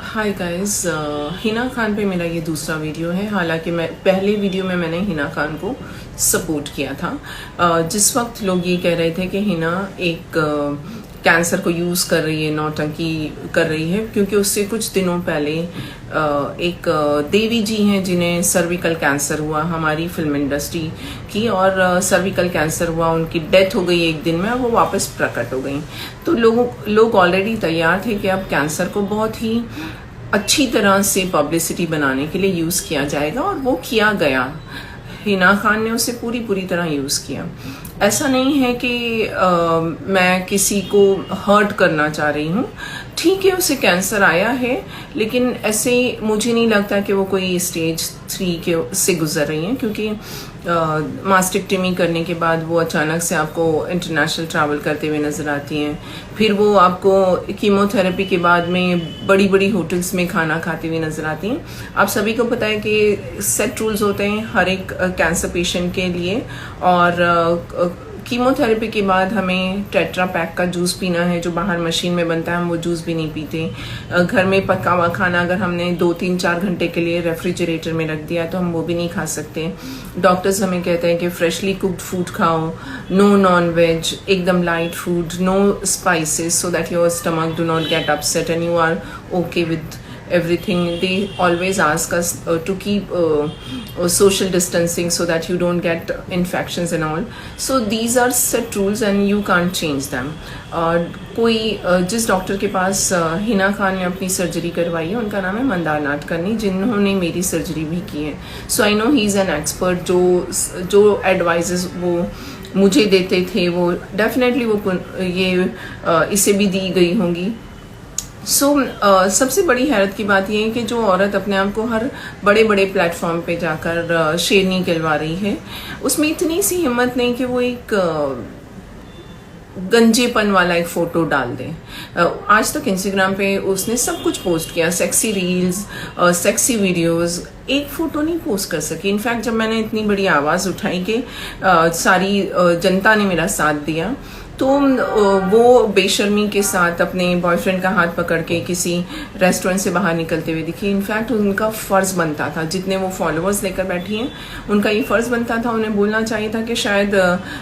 Hi guys, Hina Khan पे मेरा ये दूसरा वीडियो है। हालांकि मैं पहले वीडियो में मैंने हिना खान को सपोर्ट किया था। जिस वक्त लोग ये कह रहे थे कि हिना एक कैंसर को यूज़ कर रही है, नौटंकी कर रही है, क्योंकि उससे कुछ दिनों पहले एक देवी जी हैं जिन्हें सर्विकल कैंसर हुआ हमारी फिल्म इंडस्ट्री की, और सर्विकल कैंसर हुआ, उनकी डेथ हो गई एक दिन में और वो वापस प्रकट हो गई। तो लोग ऑलरेडी तैयार थे कि अब कैंसर को बहुत ही अच्छी तरह से पब्लिसिटी बनाने के लिए यूज़ किया जाएगा, और वो किया गया। हिना खान ने उसे पूरी तरह यूज़ किया। ऐसा नहीं है कि मैं किसी को हर्ट करना चाह रही हूँ। ठीक है, उसे कैंसर आया है, लेकिन ऐसे मुझे नहीं लगता कि वो कोई स्टेज 3 के से गुजर रही हैं, क्योंकि मास्टेक्टमी करने के बाद वो अचानक से आपको इंटरनेशनल ट्रैवल करते हुए नज़र आती हैं। फिर वो आपको कीमोथेरेपी के बाद में बड़ी बड़ी होटल्स में खाना खाते हुए नज़र आती हैं। आप सभी को पता है कि सेट रूल्स होते हैं हर एक कैंसर पेशेंट के लिए, और कीमोथेरेपी के बाद हमें टेट्रा पैक का जूस पीना है जो बाहर मशीन में बनता है। हम वो जूस भी नहीं पीते। घर में पका हुआ खाना अगर हमने 2-3-4 घंटे के लिए रेफ्रिजरेटर में रख दिया तो हम वो भी नहीं खा सकते। डॉक्टर्स हमें कहते हैं कि फ्रेशली कुक्ड फूड खाओ, नो नॉन वेज, एकदम light food, no spices, so that your stomach do not get upset and you are okay with everything. They always ask us to keep social distancing so that you don't get infections and all. So these are set rules and you can't change them. कोई जिस doctor के पास हिना खान ने अपनी surgery करवाई है उनका नाम है मंदार नाडकर्णी, जिन्होंने मेरी सर्जरी भी की है। So I know he is an expert. जो एडवाइजेस वो मुझे देते थे वो डेफिनेटली वो इसे भी दी गई होंगी। सबसे बड़ी हैरत की बात यह है कि जो औरत अपने आप को हर बड़े बड़े प्लेटफॉर्म पे जाकर शेरनी कहलवा रही है, उसमें इतनी सी हिम्मत नहीं कि वो एक गंजेपन वाला एक फ़ोटो डाल दे। आज तक इंस्टाग्राम पे उसने सब कुछ पोस्ट किया, सेक्सी रील्स, सेक्सी वीडियोस, एक फ़ोटो नहीं पोस्ट कर सकी। इनफैक्ट जब मैंने इतनी बड़ी आवाज़ उठाई कि सारी जनता ने मेरा साथ दिया, तो वो बेशर्मी के साथ अपने बॉयफ्रेंड का हाथ पकड़ के किसी रेस्टोरेंट से बाहर निकलते हुए दिखी। इनफैक्ट उनका फ़र्ज़ बनता था, जितने वो फॉलोअर्स लेकर बैठी हैं उनका ये फ़र्ज़ बनता था, उन्हें बोलना चाहिए था कि शायद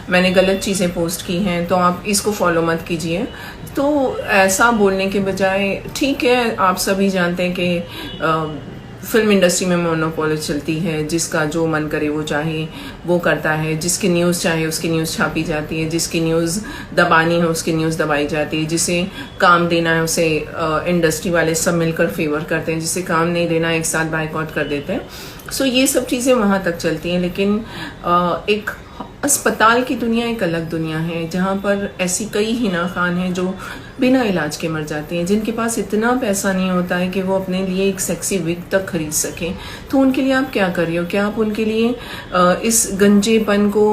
मैंने गलत चीज़ें पोस्ट की हैं तो आप इसको फॉलो मत कीजिए। तो ऐसा बोलने के बजाय, ठीक है, आप सभी जानते हैं कि फिल्म इंडस्ट्री में मोनोपोली चलती है, जिसका जो मन करे वो चाहे वो करता है, जिसकी न्यूज़ चाहे उसकी न्यूज़ छापी जाती है, जिसकी न्यूज़ दबानी है उसकी न्यूज़ दबाई जाती है, जिसे काम देना है उसे इंडस्ट्री वाले सब मिलकर फेवर करते हैं, जिसे काम नहीं देना एक साथ बायकॉट कर देते हैं। सो ये सब चीज़ें वहाँ तक चलती हैं, लेकिन एक अस्पताल की दुनिया एक अलग दुनिया है, जहाँ पर ऐसी कई हिना खान हैं जो बिना इलाज के मर जाती हैं, जिनके पास इतना पैसा नहीं होता है कि वो अपने लिए एक सेक्सी विग तक खरीद सकें। तो उनके लिए आप क्या कर रही हो? क्या आप उनके लिए इस गंजेपन को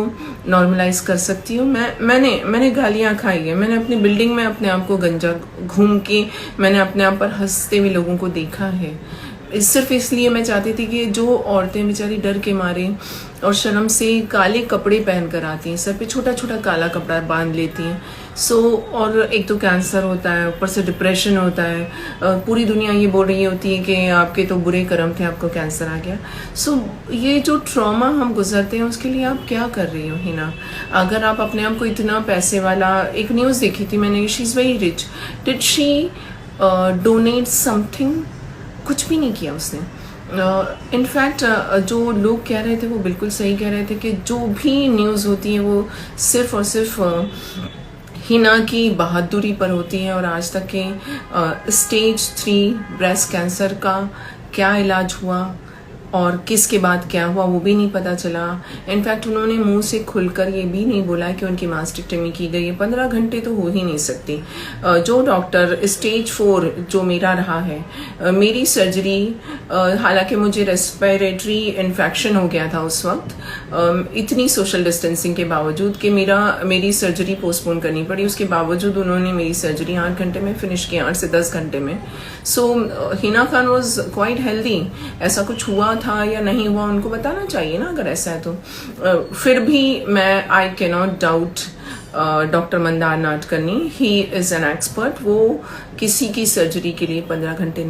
नॉर्मलाइज कर सकती हो? मैंने गालियाँ खाई है, मैंने अपनी बिल्डिंग में अपने आप को गंजा घूम के मैंने अपने आप पर हंसते हुए लोगों को देखा है। सिर्फ इसलिए मैं चाहती थी कि जो औरतें बेचारी डर के मारे और शर्म से काले कपड़े पहन कर आती हैं, सर पे छोटा छोटा काला कपड़ा बांध लेती हैं, और एक तो कैंसर होता है, ऊपर से डिप्रेशन होता है, पूरी दुनिया ये बोल रही होती है कि आपके तो बुरे कर्म थे, आपको कैंसर आ गया। ये जो ट्रॉमा हम गुजरते हैं उसके लिए आप क्या कर रही हो हिना? अगर आप अपने आप को इतना पैसे वाला, एक न्यूज़ देखी थी मैंने, she is very rich, did she donate something? कुछ भी नहीं किया उसने। इनफैक्ट जो लोग कह रहे थे वो बिल्कुल सही कह रहे थे कि जो भी न्यूज़ होती है वो सिर्फ और सिर्फ हिना की बहादुरी पर होती है, और आज तक के स्टेज 3 ब्रेस्ट कैंसर का क्या इलाज हुआ और किसके बाद क्या हुआ वो भी नहीं पता चला। इनफैक्ट उन्होंने मुंह से खुलकर ये भी नहीं बोला कि उनकी मास्टेक्टमी की गई है। 15 घंटे तो हो ही नहीं सकती। जो डॉक्टर स्टेज 4 जो मेरा रहा है, मेरी सर्जरी, हालांकि मुझे रेस्पिरेटरी इन्फेक्शन हो गया था उस वक्त, इतनी सोशल डिस्टेंसिंग के बावजूद कि मेरी सर्जरी पोस्टपोन करनी पड़ी, उसके बावजूद उन्होंने मेरी सर्जरी 8 घंटे में फिनिश की, 8 से 10 घंटे में। Hina Khan was quite healthy. ऐसा कुछ हुआ था या नहीं हुआ उनको बताना चाहिए ना, अगर ऐसा है तो। फिर भी I can not doubt doctor Mandar Nadkarni, he is an expert. वो किसी की सर्जरी के लिए 15 घंटे